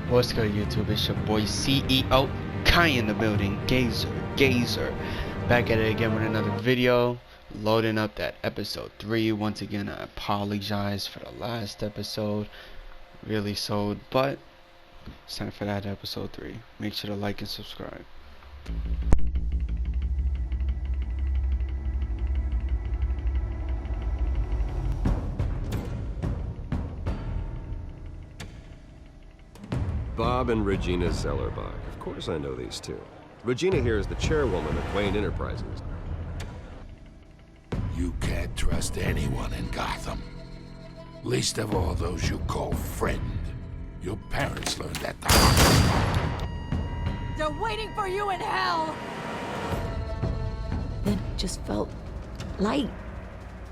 What's good, YouTube? It's your boy CeoKai in the building. Gazer. Back at it again with another video. Loading up that episode 3. Once again, I apologize for the last episode. Really sold, but it's time for that episode 3. Make sure to like and subscribe. Bob and Regina Zellerbach. Of course I know these two. Regina here is the chairwoman of Wayne Enterprises. You can't trust anyone in Gotham. Least of all those you call friend. Your parents learned that the hard way. They're waiting for you in hell! Then it just felt light.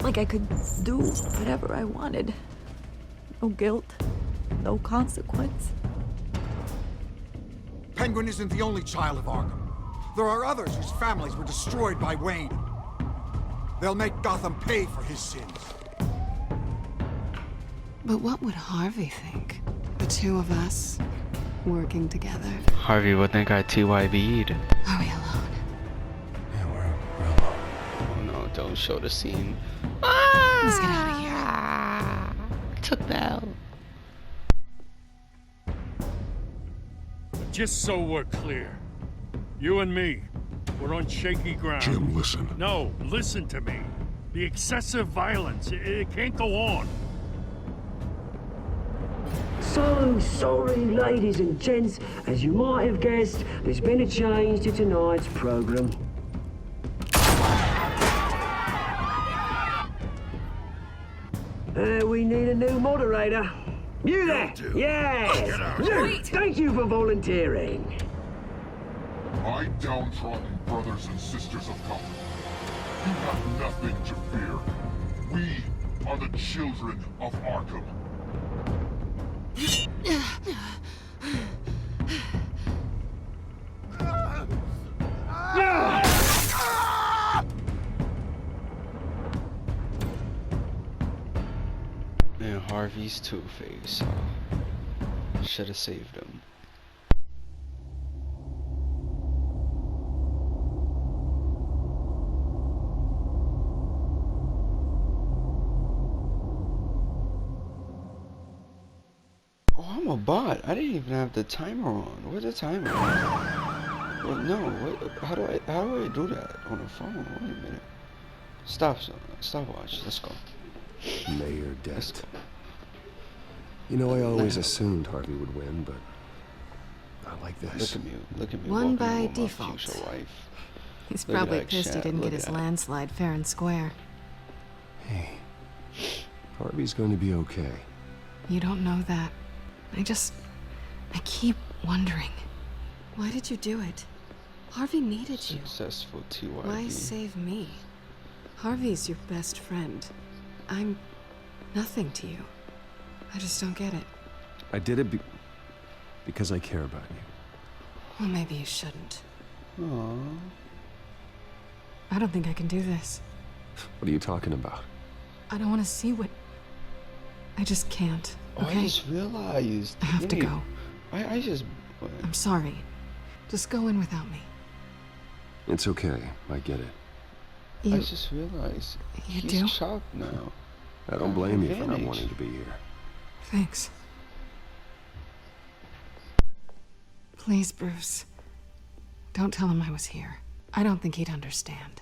Like I could do whatever I wanted. No guilt. No consequence. Penguin isn't the only child of Arkham. There are others whose families were destroyed by Wayne. They'll make Gotham pay for his sins. But what would Harvey think? The two of us working together. Harvey would think I TYB'd. Are we alone? Yeah, we're alone. Oh no, don't show the scene. Let's get out of here. Took that out. Just so we're clear, you and me, we're on shaky ground. Jim, listen. No, listen to me. The excessive violence, it can't go on. So sorry, ladies and gents. As you might have guessed, there's been a change to tonight's program. We need a new moderator. You there? Yes! You! Thank you for volunteering. My downtrodden brothers and sisters of Gotham, you have nothing to fear. We are the children of Arkham. And Harvey's Two-Face. Should have saved him. Oh, I'm a bot. I didn't even have the timer on. Where's the timer? Well, no. What, how do I do that on the phone? Wait a minute. Stopwatch. Let's go. Mayor Dent. You know, I always assumed Harvey would win, but not like this. Look at me. Won walking by with my default. future wife. He's Look at probably that pissed he chat, didn't look get his at it. landslide fair and square. Hey, Harvey's going to be okay. You don't know that. I keep wondering. Why did you do it? Harvey needed you. Successful TYB. Why save me? Harvey's your best friend. I'm nothing to you. I just don't get it. I did it because I care about you. Well, maybe you shouldn't. Aww. I don't think I can do this. What are you talking about? I don't want to see what... I just can't, Oh, okay? I just realized. I have to Wait, go. I just. I'm sorry. Just go in without me. It's okay. I get it. I You... just realized. You He's do? chopped now. I don't blame you for not Advantage. wanting to be here. Thanks. Please, Bruce. Don't tell him I was here. I don't think he'd understand.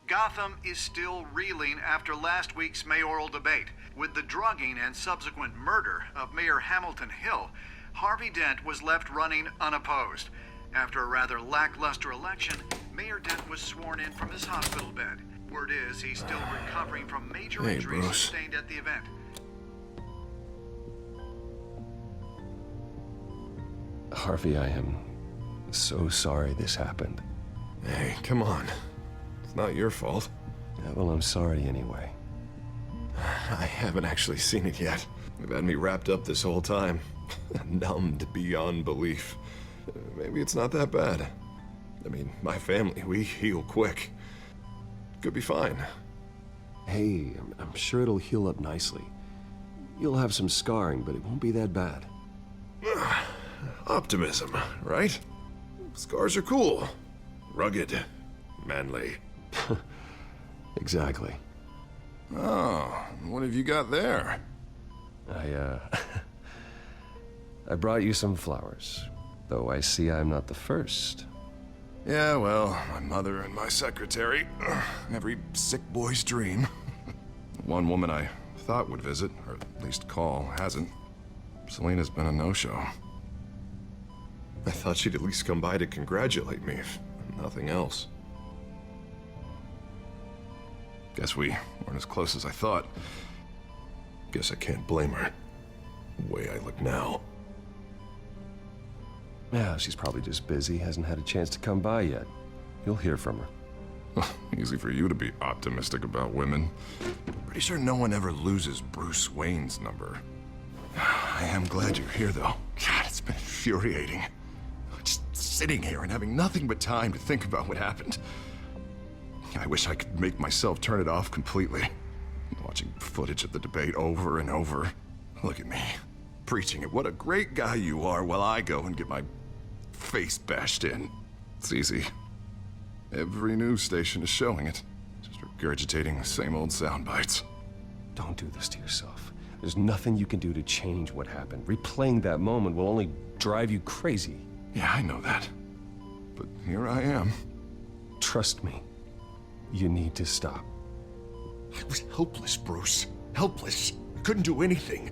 Gotham is still reeling after last week's mayoral debate. With the drugging and subsequent murder of Mayor Hamilton Hill, Harvey Dent was left running unopposed. After a rather lackluster election, Mayor Dent was sworn in from his hospital bed. Word is he's still recovering from major injuries Bruce. sustained at the event. Harvey, I am so sorry this happened. Hey, come on. It's not your fault. Yeah, well, I'm sorry anyway. I haven't actually seen it yet. They've had me wrapped up this whole time. Numbed beyond belief. Maybe it's not that bad. I mean, my family, we heal quick. Could be fine. Hey, I'm sure it'll heal up nicely. You'll have some scarring, but it won't be that bad. Optimism, right? Scars are cool. Rugged. Manly. Exactly. Oh, what have you got there? I brought you some flowers. Though I see I'm not the first. Yeah, well, my mother and my secretary. Every sick boy's dream. One woman I thought would visit, or at least call, hasn't. Selena's been a no-show. I thought she'd at least come by to congratulate me, if nothing else. Guess we weren't as close as I thought. Guess I can't blame her. The way I look now. Yeah, she's probably just busy, hasn't had a chance to come by yet. You'll hear from her. Easy for you to be optimistic about women. Pretty sure no one ever loses Bruce Wayne's number. I am glad you're here, though. God, it's been infuriating. Just sitting here and having nothing but time to think about what happened. I wish I could make myself turn it off completely. Watching footage of the debate over and over. Look at me, preaching it. What a great guy you are, while I go and get my face bashed in. It's easy. Every news station is showing it. Just regurgitating the same old sound bites. Don't do this to yourself. There's nothing you can do to change what happened. Replaying that moment will only drive you crazy. Yeah, I know that. But here I am. Trust me. You need to stop. I was helpless, Bruce. Helpless. Couldn't do anything.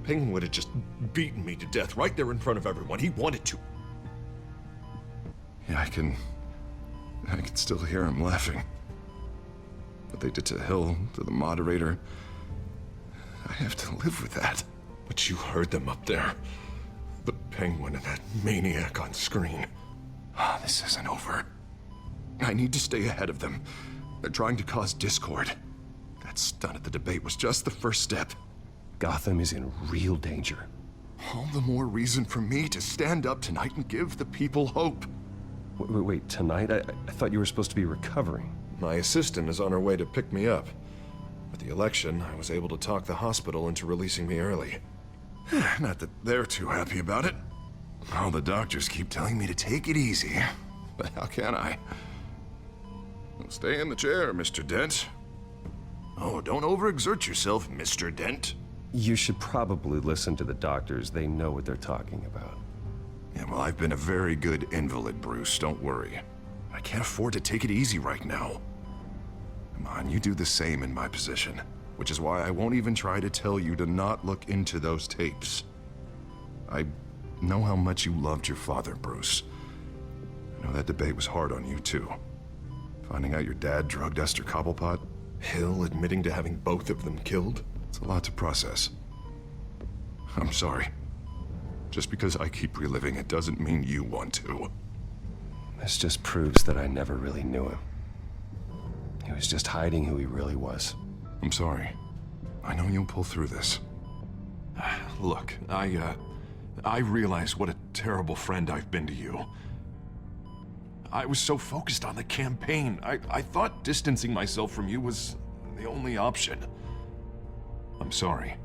Penguin would have just beaten me to death right there in front of everyone. He wanted to. Yeah, I can still hear him laughing. What they did to Hill, to the moderator. I have to live with that. But you heard them up there. The Penguin and that maniac on screen. This isn't over. I need to stay ahead of them. They're trying to cause discord. That stunt at the debate was just the first step. Gotham is in real danger. All the more reason for me to stand up tonight and give the people hope. Wait, tonight? I thought you were supposed to be recovering. My assistant is on her way to pick me up. With the election, I was able to talk the hospital into releasing me early. Not that they're too happy about it. All the doctors keep telling me to take it easy. But how can I? Stay in the chair, Mr. Dent. Oh, don't overexert yourself, Mr. Dent. You should probably listen to the doctors. They know what they're talking about. Yeah, well, I've been a very good invalid, Bruce. Don't worry. I can't afford to take it easy right now. Come on, you do the same in my position. Which is why I won't even try to tell you to not look into those tapes. I know how much you loved your father, Bruce. I know that debate was hard on you, too. Finding out your dad drugged Esther Cobblepot, Hill admitting to having both of them killed, it's a lot to process. I'm sorry. Just because I keep reliving it doesn't mean you want to. This just proves that I never really knew him. He was just hiding who he really was. I'm sorry. I know you'll pull through this. Look, I realize what a terrible friend I've been to you. I was so focused on the campaign. I thought distancing myself from you was the only option. I'm sorry.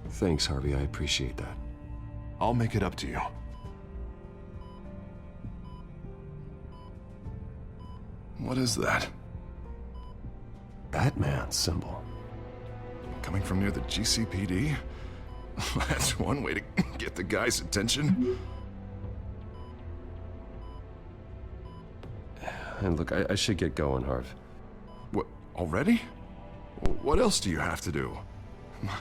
Thanks, Harvey. I appreciate that. I'll make it up to you. What is that? Batman symbol. Coming from near the GCPD? That's one way to get the guy's attention. And look, I should get going, Harv. What, already? What else do you have to do?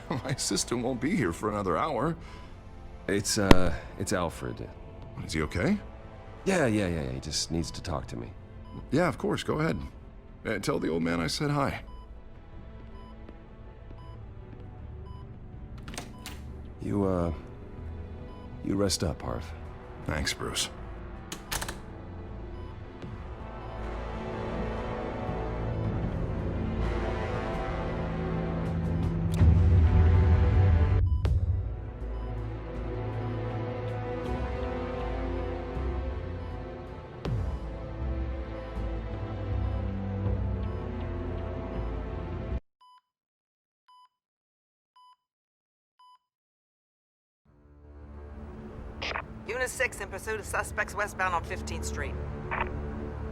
My assistant won't be here for another hour. It's Alfred. Is he okay? Yeah, he just needs to talk to me. Yeah, of course, go ahead. Tell the old man I said hi. You rest up, Harv. Thanks, Bruce. Unit 6 in pursuit of suspects westbound on 15th Street.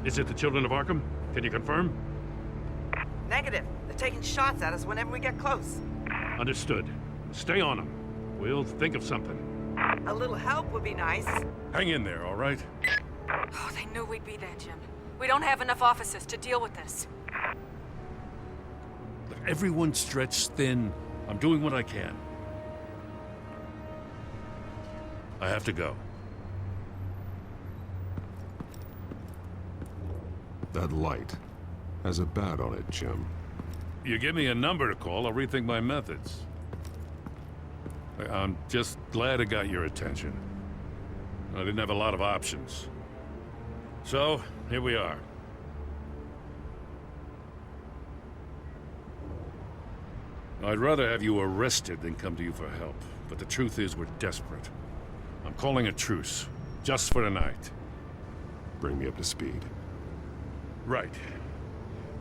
Is it the Children of Arkham? Can you confirm? Negative. They're taking shots at us whenever we get close. Understood. Stay on them. We'll think of something. A little help would be nice. Hang in there, all right? Oh, they knew we'd be there, Jim. We don't have enough officers to deal with this. Look, everyone's stretched thin. I'm doing what I can. I have to go. That light has a bat on it, Jim. You give me a number to call, I'll rethink my methods. I'm just glad it got your attention. I didn't have a lot of options. So, here we are. I'd rather have you arrested than come to you for help, but the truth is we're desperate. I'm calling a truce, just for tonight. Bring me up to speed. Right.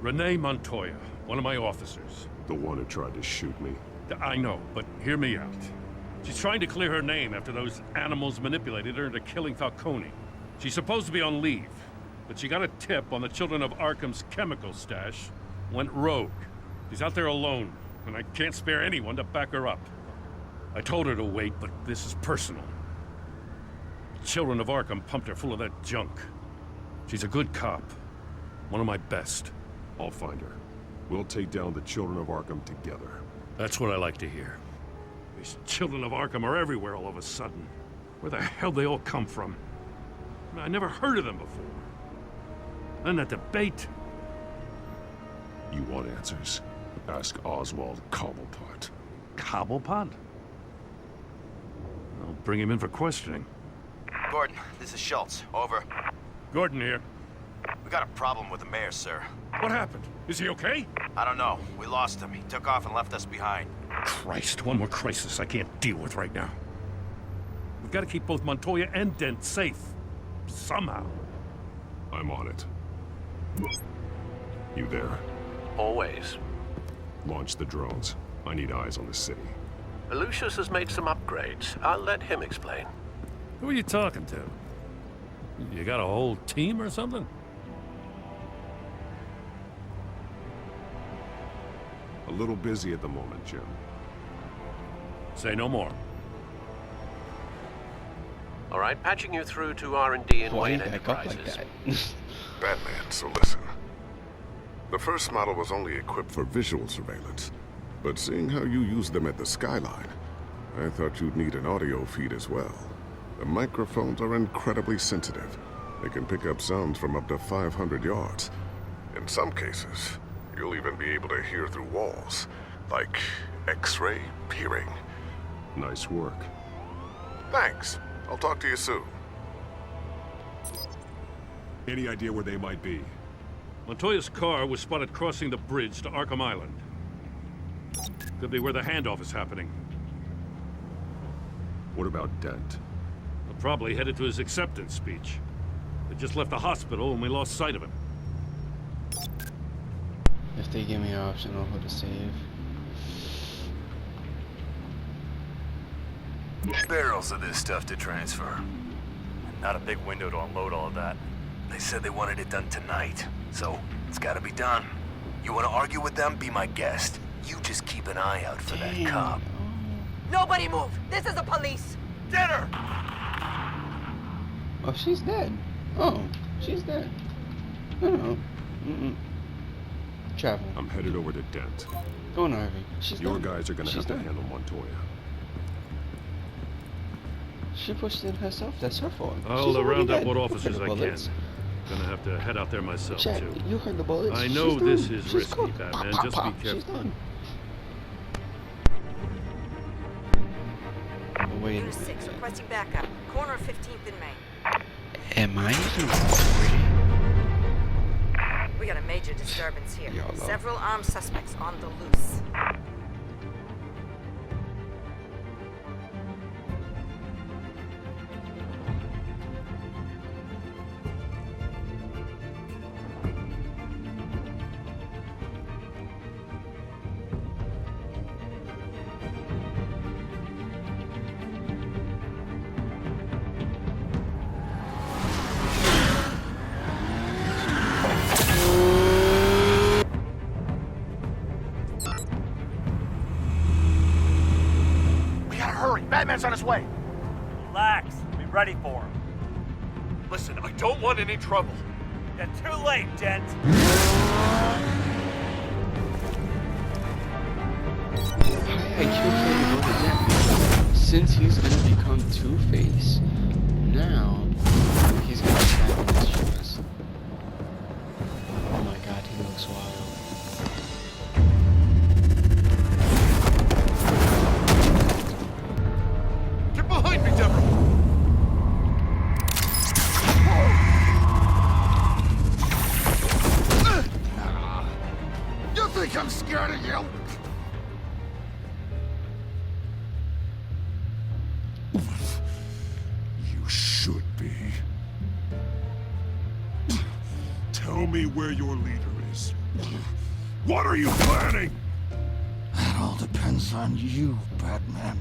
Renee Montoya, one of my officers. The one who tried to shoot me. I know, but hear me out. She's trying to clear her name after those animals manipulated her into killing Falcone. She's supposed to be on leave, but she got a tip on the Children of Arkham's chemical stash, went rogue. She's out there alone, and I can't spare anyone to back her up. I told her to wait, but this is personal. The Children of Arkham pumped her full of that junk. She's a good cop. One of my best. I'll find her. We'll take down the Children of Arkham together. That's what I like to hear. These Children of Arkham are everywhere all of a sudden. Where the hell they all come from? I never heard of them before. And that debate. You want answers? Ask Oswald Cobblepot. Cobblepot? I'll bring him in for questioning. Gordon, this is Schultz. Over. Gordon here. We got a problem with the mayor, sir. What happened? Is he okay? I don't know. We lost him. He took off and left us behind. Christ, one more crisis I can't deal with right now. We've got to keep both Montoya and Dent safe. Somehow. I'm on it. You there? Always. Launch the drones. I need eyes on the city. Lucius has made some upgrades. I'll let him explain. Who are you talking to? You got a whole team or something? A little busy at the moment, Jim. Say no more. All right, patching you through to R&D and Wayne Enterprises. Batman, so listen. The first model was only equipped for visual surveillance, but seeing how you use them at the Skyline, I thought you'd need an audio feed as well. The microphones are incredibly sensitive. They can pick up sounds from up to 500 yards. In some cases, you'll even be able to hear through walls, like X-ray peering. Nice work. Thanks. I'll talk to you soon. Any idea where they might be? Montoya's car was spotted crossing the bridge to Arkham Island. Could be where the handoff is happening. What about Dent? We're probably headed to his acceptance speech. They just left the hospital and we lost sight of him. If they give me an option on who to save. Barrels of this stuff to transfer. Not a big window to unload all of that. They said they wanted it done tonight, so it's gotta be done. You wanna argue with them? Be my guest. You just keep an eye out for that cop. Nobody move! This is the police! Get her! Oh, she's dead. Oh, she's dead. No. Travel. I'm headed over to Dent. Go on, Harvey. She's Your done. guys are gonna She's have to done. handle Montoya. She pushed it herself. That's her fault. I'll round up what You officers heard I the can. bullets. Gonna have to head out there myself, Jack, too. you heard the bullets. I know She's this done. is She's risky, cooked. Batman. Pop, Just pop, be pop. careful. She's done. Wait a Unit 6 minute. requesting backup. Corner of 15th and Main. Am I even We got a major disturbance here. YOLO. Several armed suspects on the loose. Batman's on his way. Relax. Be ready for him. Listen, I don't want any trouble. You're too late, gent. Since he's gonna become Two-Face, now he's gonna attack us. Oh my god, he looks wild. Get behind me, Deborah! You think I'm scared of you? You should be. Tell me where your leader is. What are you planning? That all depends on you, Batman.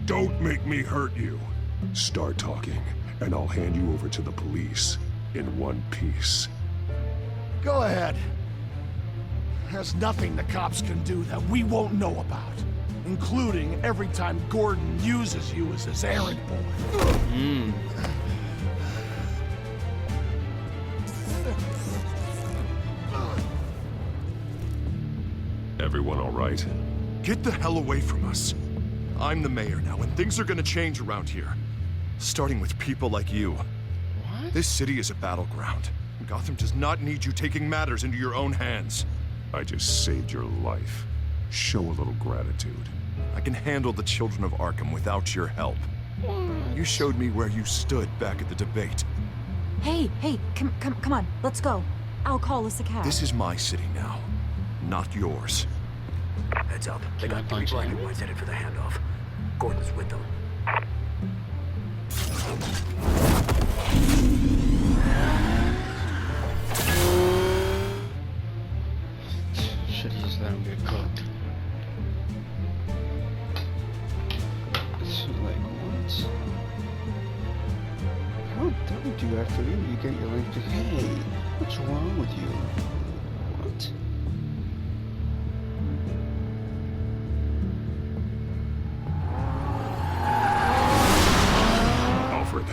Don't make me hurt you. Start talking, and I'll hand you over to the police in one piece. Go ahead. There's nothing the cops can do that we won't know about. Including every time Gordon uses you as his errand boy. Everyone all right? Get the hell away from us. I'm the mayor now, and things are gonna change around here. Starting with people like you. What? This city is a battleground. Gotham does not need you taking matters into your own hands. I just saved your life. Show a little gratitude. I can handle the children of Arkham without your help. You showed me where you stood back at the debate. Hey, come on, let's go. I'll call us a cab. This is my city now, not yours. Heads up. They got 3 black and whites headed for the handoff. Gordon's with them. Should've just let him get cooked. So like, what? How dumb do you have to be when you get your life to, hey, what's wrong with you? What? Alfred.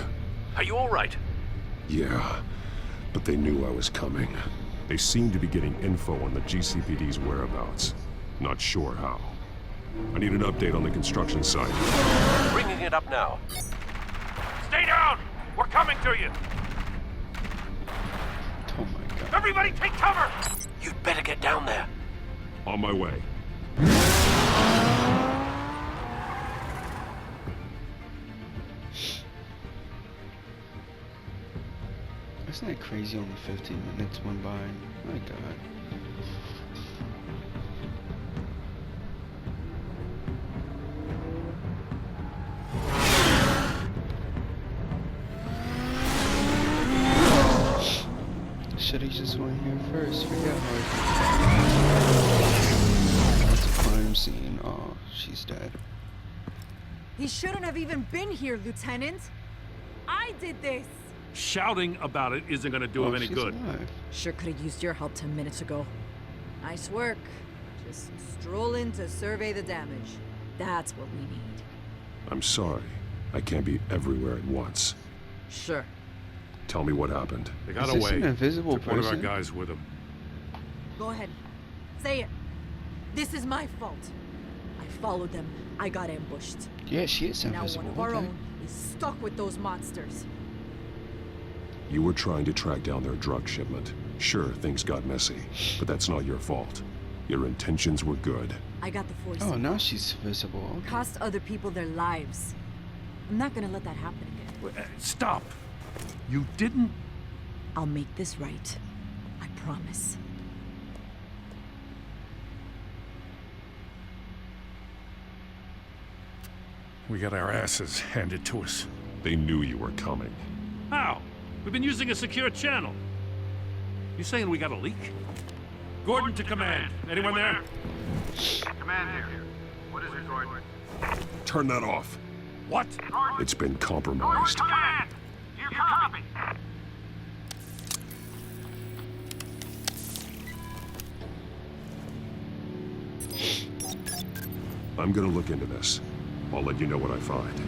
Are you all right? Yeah, but they knew I was coming. They seem to be getting info on the GCPD's whereabouts. Not sure how. I need an update on the construction site. Bringing it up now. Stay down! We're coming to you! Oh my god. Everybody take cover! You'd better get down there. On my way. Isn't that crazy? Only 15 minutes went by. My god. Should've just went here first. Forget her. That's a crime scene. Oh, she's dead. He shouldn't have even been here, Lieutenant. I did this. Shouting about it isn't gonna do him any good. Sure could have used your help 10 minutes ago. Nice work. Just stroll in to survey the damage. That's what we need. I'm sorry. I can't be everywhere at once. Sure. Tell me what happened. They got Is this away. an invisible Took one of our person? guys with them. Go ahead. Say it. This is my fault. I followed them. I got ambushed. Yeah, she is Now invisible. one of our own is stuck with those monsters. You were trying to track down their drug shipment. Sure, things got messy, but that's not your fault. Your intentions were good. I got the force. Oh, now she's visible. Okay. Cost other people their lives. I'm not gonna let that happen again. Stop! You didn't... I'll make this right. I promise. We got our asses handed to us. They knew you were coming. How? We've been using a secure channel. You saying we got a leak? Gordon to command. Anyone there? Command here. What is it, Gordon? Turn that off. What? It's been compromised. Command! You copy! I'm gonna look into this. I'll let you know what I find.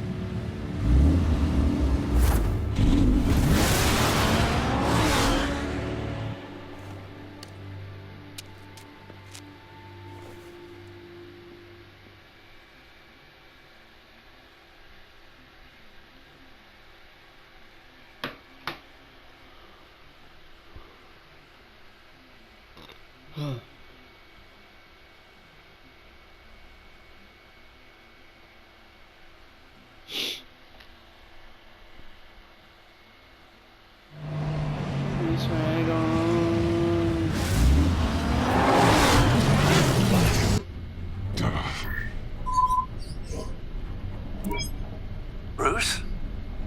Bruce?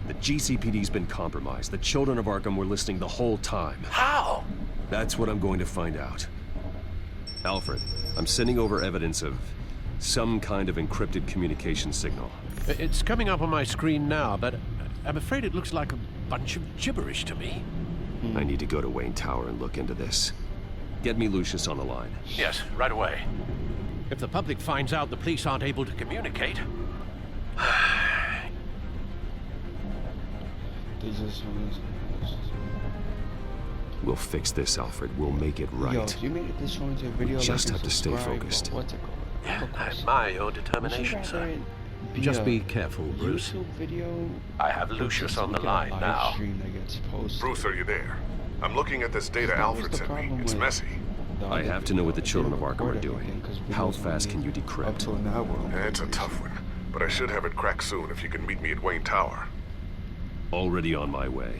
The GCPD's been compromised. The children of Arkham were listening the whole time. How? That's what I'm going to find out. Alfred, I'm sending over evidence of some kind of encrypted communication signal. It's coming up on my screen now, but I'm afraid it looks like a bunch of gibberish to me. I need to go to Wayne Tower and look into this. Get me Lucius on the line. Yes, right away. If the public finds out the police aren't able to communicate... We'll fix this, Alfred. We'll make it right. Yo, if you made it this far into a video, we just have to stay focused. I admire your determination, sir. Just be careful, Bruce. Video I have Lucius on the line now. Bruce, are you there? I'm looking at this data Alfred sent me. It's messy. I have to know what the children of Arkham are doing. How fast can you decrypt? It's a tough one, but I should have it cracked soon if you can meet me at Wayne Tower. Already on my way.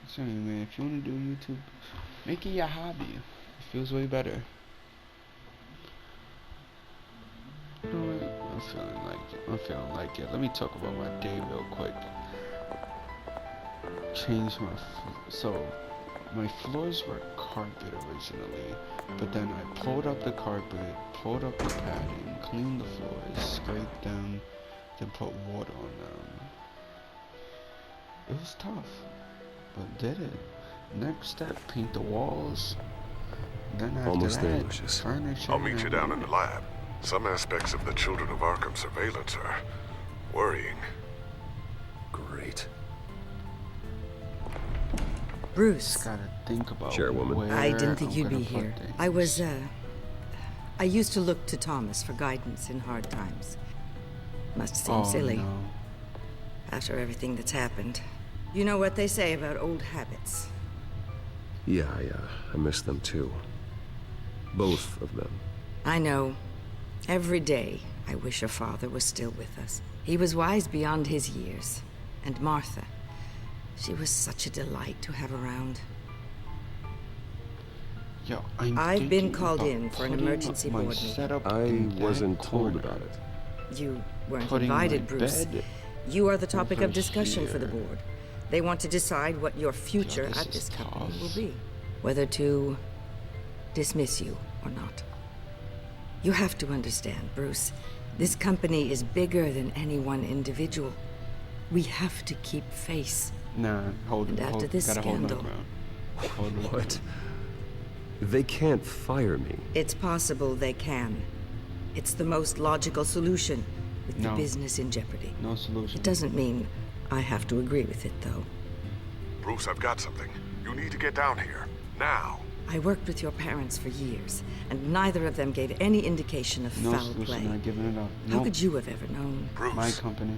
So anyway, if you want to do YouTube, make it your hobby. It feels way better. You know what? I'm feeling like it. Let me talk about my day real quick. Changed my floors were carpet originally, but then I pulled up the carpet, pulled up the padding, cleaned the floors, scraped them, then put water on them. It was tough, but did it. Next step, paint the walls. Then after Almost there, that, Lucius. furniture. I'll meet you down in the lab. Some aspects of the Children of Arkham surveillance are worrying. Great. Bruce. Gotta think about Chairwoman. I didn't think you'd be here. I used to look to Thomas for guidance in hard times. Must seem silly. No. After everything that's happened. You know what they say about old habits. Yeah, I miss them too. Both of them. I know. Every day, I wish your father was still with us. He was wise beyond his years. And Martha, she was such a delight to have around. Yo, I've been called in for an emergency board meeting. I wasn't told about it. You weren't invited, Bruce. You are the topic of discussion for the board. They want to decide what your future at this company will be. Whether to dismiss you or not. You have to understand, Bruce. This company is bigger than any one individual. We have to keep face. Nah, and after this scandal. What? They can't fire me. It's possible they can. It's the most logical solution with the business in jeopardy. No solution. It doesn't mean I have to agree with it, though. Bruce, I've got something. You need to get down here. Now. I worked with your parents for years, and neither of them gave any indication of foul play. Not giving it up. How could you have ever known? Bruce. My company.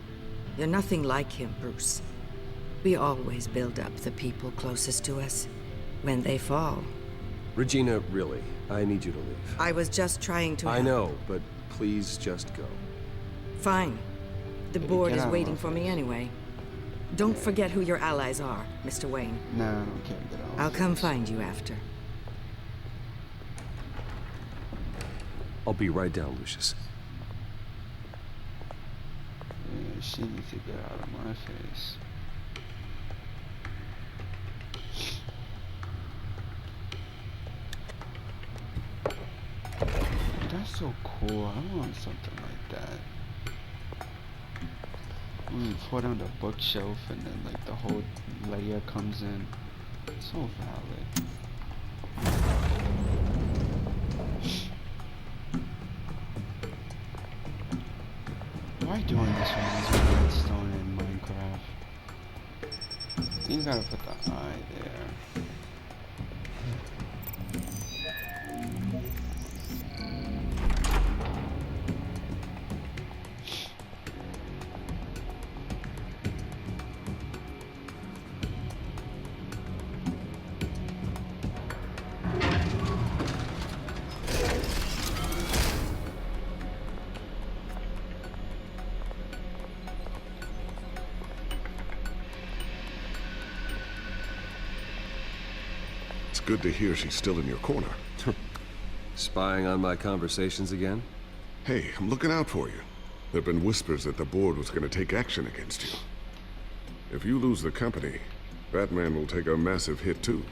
You're nothing like him, Bruce. We always build up the people closest to us. When they fall. Regina, really, I need you to leave. I was just trying to I know, but please just go. Fine. The board is waiting for me anyway. Don't forget who your allies are, Mr. Wayne. Nah, I don't care. Get out. I'll come find you after. I'll be right down, Lucius. Yeah, she needs to get out of my face. That's so cool. I want something like that. We put on the bookshelf and then like the whole layer comes in. So valid. Why doing this reminds me of redstone in Minecraft? You gotta put the eye there. Good to hear she's still in your corner. Spying on my conversations again? Hey, I'm looking out for you. There have been whispers that the board was going to take action against you. If you lose the company, Batman will take a massive hit too.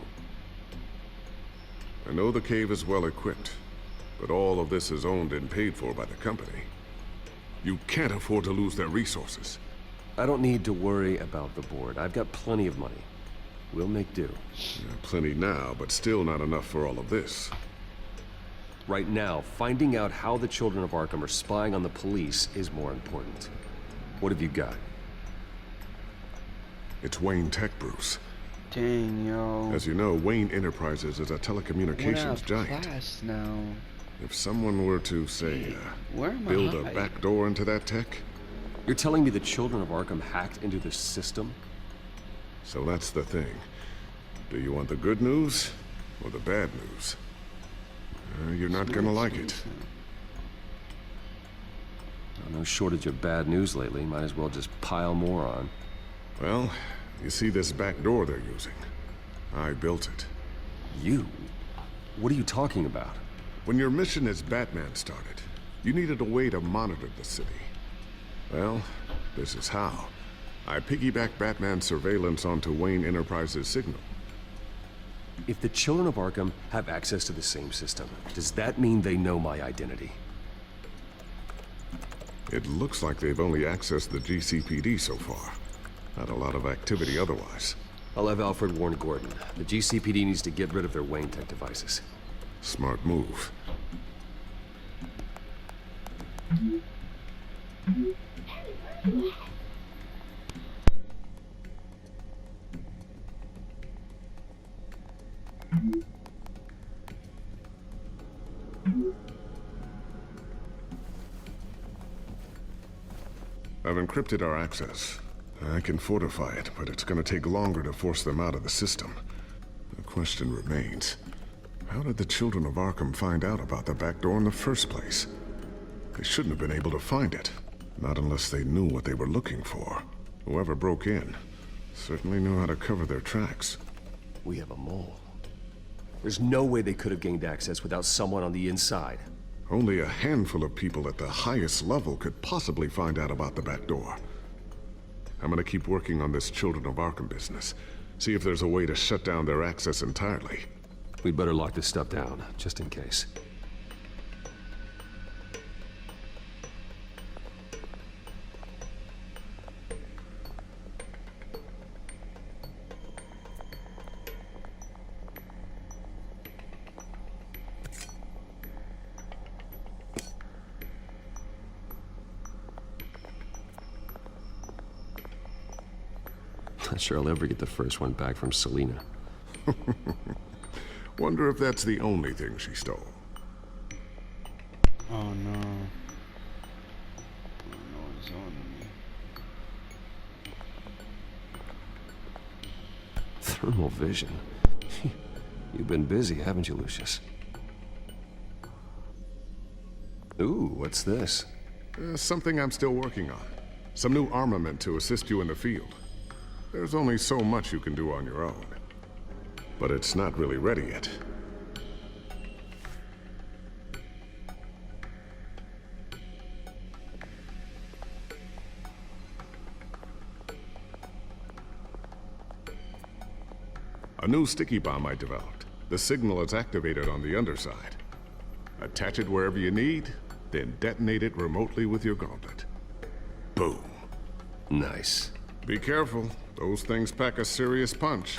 I know the cave is well equipped, but all of this is owned and paid for by the company. You can't afford to lose their resources. I don't need to worry about the board. I've got plenty of money. We'll make do. Yeah, plenty now, but still not enough for all of this. Right now, finding out how the children of Arkham are spying on the police is more important. What have you got? It's Wayne Tech, Bruce. Dang, yo. As you know, Wayne Enterprises is a telecommunications giant. Now. If someone were to, say, build a back door into that tech... You're telling me the children of Arkham hacked into the system? So that's the thing. Do you want the good news or the bad news? You're not gonna like it. No shortage of bad news lately. Might as well just pile more on. Well, you see this back door they're using? I built it. You? What are you talking about? When your mission as Batman started, you needed a way to monitor the city. Well, this is how. I piggybacked Batman's surveillance onto Wayne Enterprises' signal. If the children of Arkham have access to the same system, does that mean they know my identity? It looks like they've only accessed the GCPD so far. Not a lot of activity otherwise. I'll have Alfred warn Gordon. The GCPD needs to get rid of their Wayne Tech devices. Smart move. I've encrypted our access. I can fortify it, but it's gonna take longer to force them out of the system. The question remains, how did the children of Arkham find out about the back door in the first place? They shouldn't have been able to find it. Not unless they knew what they were looking for. Whoever broke in certainly knew how to cover their tracks. We have a mole. There's no way they could have gained access without someone on the inside. Only a handful of people at the highest level could possibly find out about the back door. I'm gonna keep working on this Children of Arkham business. See if there's a way to shut down their access entirely. We'd better lock this stuff down, just in case. Not sure I'll ever get the first one back from Selina. Wonder if that's the only thing she stole. Oh no. Oh no, it's on me. Thermal vision. You've been busy, haven't you, Lucius? Ooh, what's this? Something I'm still working on. Some new armament to assist you in the field. There's only so much you can do on your own. But it's not really ready yet. A new sticky bomb I developed. The signal is activated on the underside. Attach it wherever you need, then detonate it remotely with your gauntlet. Boom. Nice. Be careful. Those things pack a serious punch.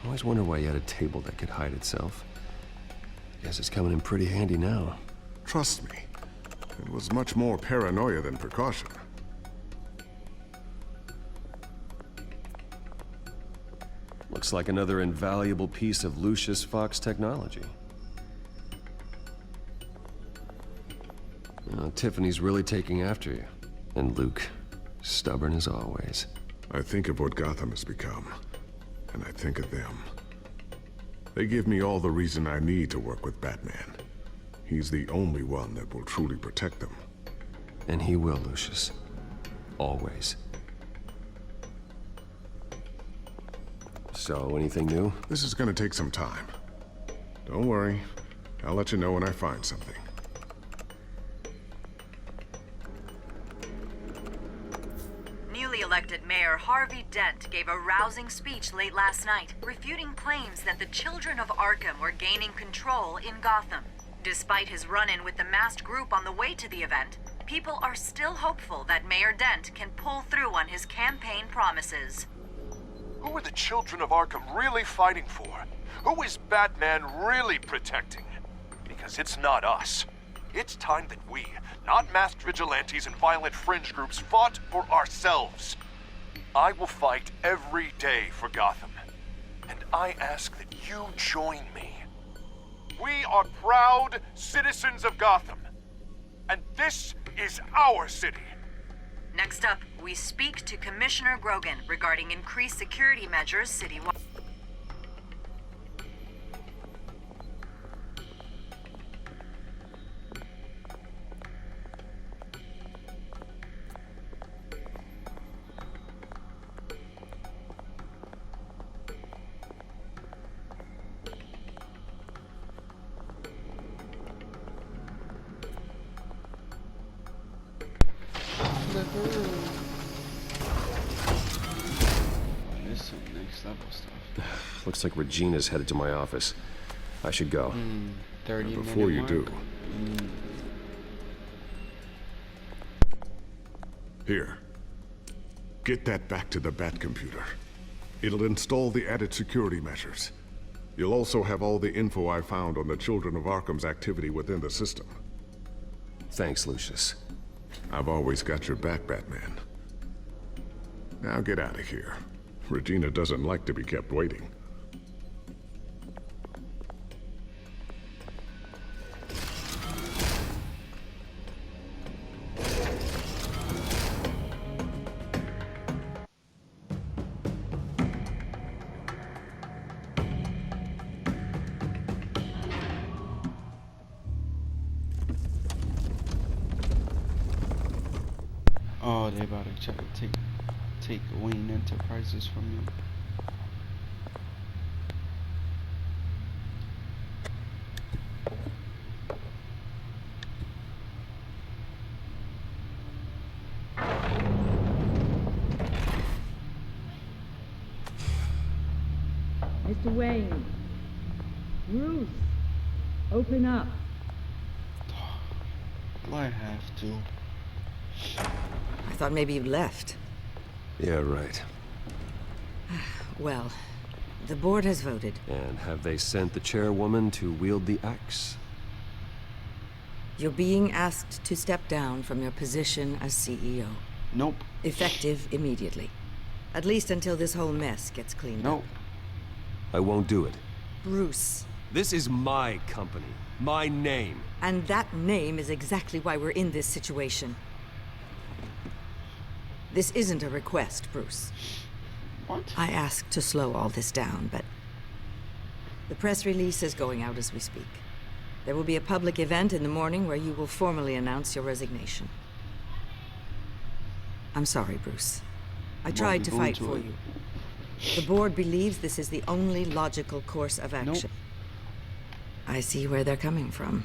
I always wonder why you had a table that could hide itself. Guess it's coming in pretty handy now. Trust me, it was much more paranoia than precaution. Looks like another invaluable piece of Lucius Fox technology. Tiffany's really taking after you. And Luke, stubborn as always. I think of what Gotham has become, and I think of them. They give me all the reason I need to work with Batman. He's the only one that will truly protect them. And he will, Lucius. Always. So, anything new? This is gonna take some time. Don't worry. I'll let you know when I find something. Newly elected Mayor Harvey Dent gave a rousing speech late last night, refuting claims that the children of Arkham were gaining control in Gotham. Despite his run-in with the masked group on the way to the event, people are still hopeful that Mayor Dent can pull through on his campaign promises. Who are the children of Arkham really fighting for? Who is Batman really protecting? Because it's not us. It's time that we, not masked vigilantes and violent fringe groups, fought for ourselves. I will fight every day for Gotham. And I ask that you join me. We are proud citizens of Gotham. And this is our city. Next up, we speak to Commissioner Grogan regarding increased security measures citywide. This is some next level stuff. Looks like Regina's headed to my office. I should go. 30 Before you mark. do, here. Get that back to the Bat computer. It'll install the added security measures. You'll also have all the info I found on the Children of Arkham's activity within the system. Thanks, Lucius. I've always got your back, Batman. Now get out of here. Regina doesn't like to be kept waiting. Oh, they about to try to take Wayne Enterprises from you. Mr. Wayne. Bruce. Open up. Do I have to? I thought maybe you'd left. Yeah, right. Well, the board has voted. And have they sent the chairwoman to wield the axe? You're being asked to step down from your position as CEO. Nope. Effective immediately. At least until this whole mess gets cleaned up. I won't do it. Bruce. This is my company. My name. And that name is exactly why we're in this situation. This isn't a request, Bruce. What? I asked to slow all this down, but the press release is going out as we speak. There will be a public event in the morning where you will formally announce your resignation. I'm sorry, Bruce. I tried to fight for you. The board believes this is the only logical course of action. I see where they're coming from.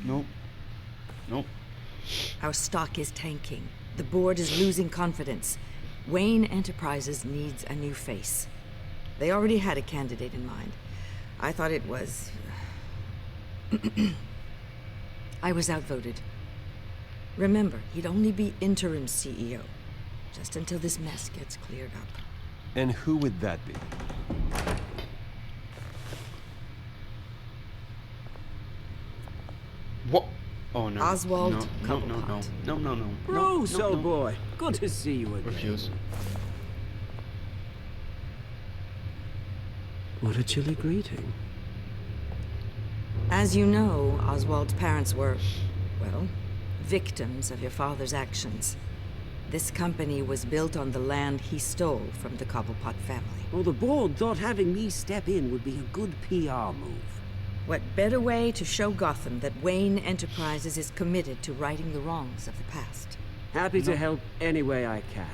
Nope. Nope. Our stock is tanking. The board is losing confidence. Wayne Enterprises needs a new face. They already had a candidate in mind. I thought it was... I was outvoted. Remember, he'd only be interim CEO, just until this mess gets cleared up. And who would that be? What? Oh no. Oswald No. Bruce, old boy. Good to see you again. Refuse. What a chilly greeting. As you know, Oswald's parents were, well, victims of your father's actions. This company was built on the land he stole from the Cobblepot family. Well, the board thought having me step in would be a good PR move. What better way to show Gotham that Wayne Enterprises is committed to righting the wrongs of the past? Happy to help any way I can.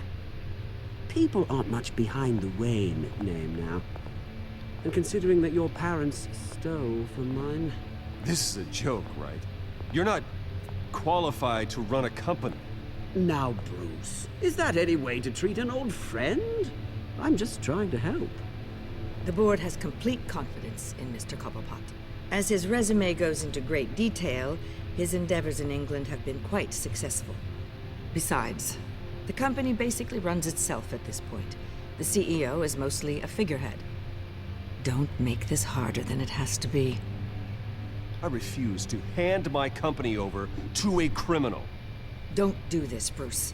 People aren't much behind the Wayne name now. And considering that your parents stole from mine... This is a joke, right? You're not qualified to run a company. Now, Bruce, is that any way to treat an old friend? I'm just trying to help. The board has complete confidence in Mr. Cobblepot. As his resume goes into great detail, his endeavors in England have been quite successful. Besides, the company basically runs itself at this point. The CEO is mostly a figurehead. Don't make this harder than it has to be. I refuse to hand my company over to a criminal. Don't do this, Bruce.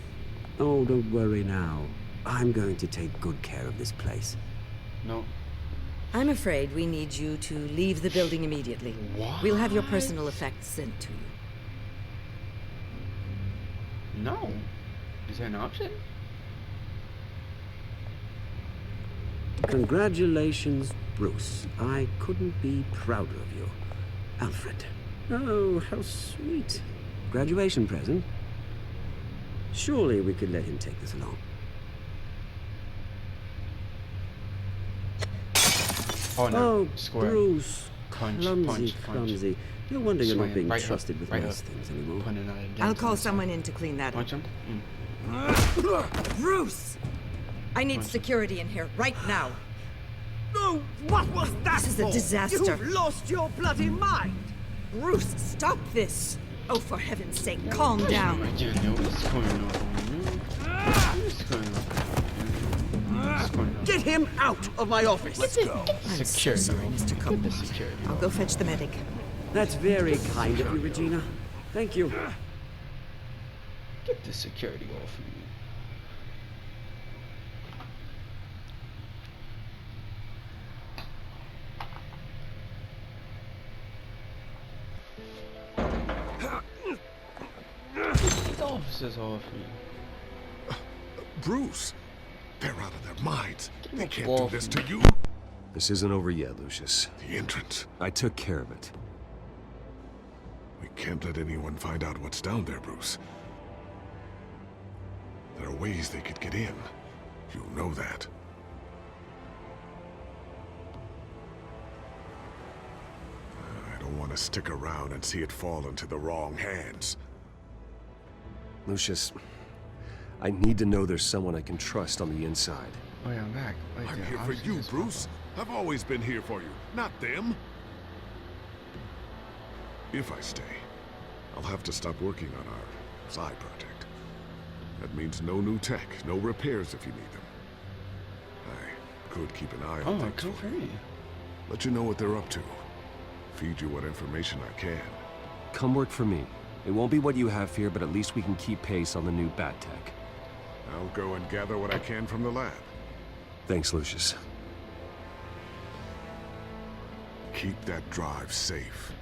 Oh, don't worry now. I'm going to take good care of this place. No. I'm afraid we need you to leave the building immediately. What? We'll have your personal effects sent to you. No. Is there an option? Congratulations, Bruce. I couldn't be prouder of you. Alfred. Oh, how sweet. Graduation present. Surely we could let him take this along. Oh no. Oh, Square. Bruce. Punch, Clumsy. No wonder you're not being Right trusted hook, with right most hook. things anymore. I'll call someone in to clean that up. Punch him? Bruce! I need security in here, right now. No, what was that? This is a disaster. You've lost your bloody mind! Bruce, stop this! Oh, for heaven's sake, calm down. What's going on? What's going on? Get him out of my office! Let's go. I'm so sorry, Mr. Cobblepot. I'll go fetch the medic. That's very kind of you, Regina. Thank you. Get the security off of me. Get the officers off me. Bruce, they're out of their minds. They can't do this to you. This isn't over yet, Lucius. The entrance. I took care of it. We can't let anyone find out what's down there, Bruce. There are ways they could get in. You know that. I don't want to stick around and see it fall into the wrong hands. Lucius, I need to know there's someone I can trust on the inside. Oh yeah, I'm back. Wait, I'm here for you, Bruce. I've always been here for you, not them. If I stay, I'll have to stop working on our side project. That means no new tech, no repairs if you need them. I could keep an eye on things for you. Let you know what they're up to. Feed you what information I can. Come work for me. It won't be what you have here, but at least we can keep pace on the new bat tech. I'll go and gather what I can from the lab. Thanks, Lucius. Keep that drive safe.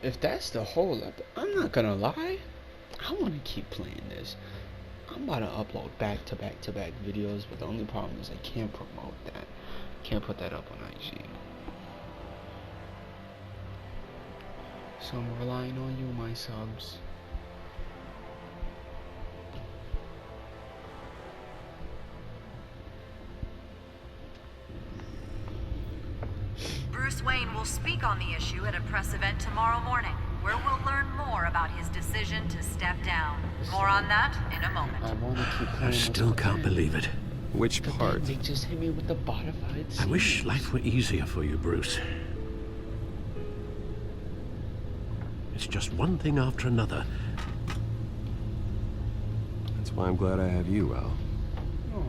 If that's the whole I'm not gonna lie, I want to keep playing this. I'm about to upload back-to-back videos, but the only problem is I can't promote that. Can't put that up on IG. So I'm relying on you, my subs. Bruce Wayne will speak on the issue at a press event tomorrow morning, where we'll learn more about his decision to step down. More on that in a moment. I want to keep playing I with still my can't pen. believe it. Which But part? then they just hit me with the modified I wish scenes. life were easier for you, Bruce. It's just one thing after another. That's why I'm glad I have you, Al. Oh,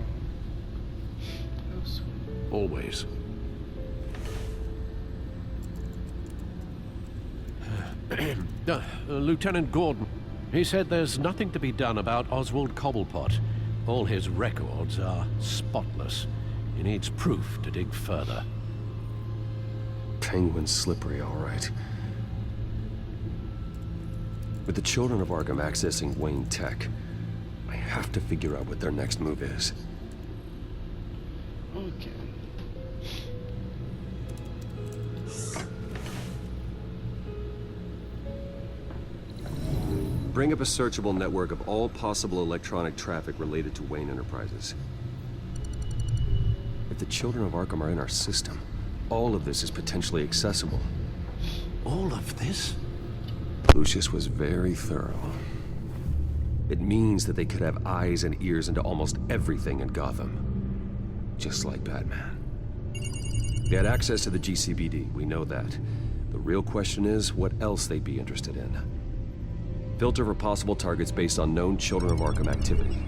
that was sweet. Always. Lieutenant Gordon. He said there's nothing to be done about Oswald Cobblepot. All his records are spotless. He needs proof to dig further. Penguin's slippery, all right. With the children of Arkham accessing Wayne Tech, I have to figure out what their next move is. Okay. Bring up a searchable network of all possible electronic traffic related to Wayne Enterprises. If the children of Arkham are in our system, all of this is potentially accessible. All of this? Lucius was very thorough. It means that they could have eyes and ears into almost everything in Gotham. Just like Batman. They had access to the GCPD, we know that. The real question is, what else they'd be interested in. Filter for possible targets based on known Children of Arkham activity.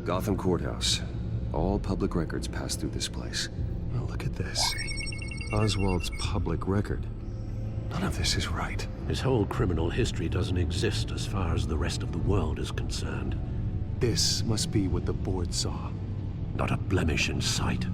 Gotham Courthouse. All public records pass through this place. Oh, look at this. Oswald's public record. None of this is right. His whole criminal history doesn't exist as far as the rest of the world is concerned. This must be what the board saw. Not a blemish in sight.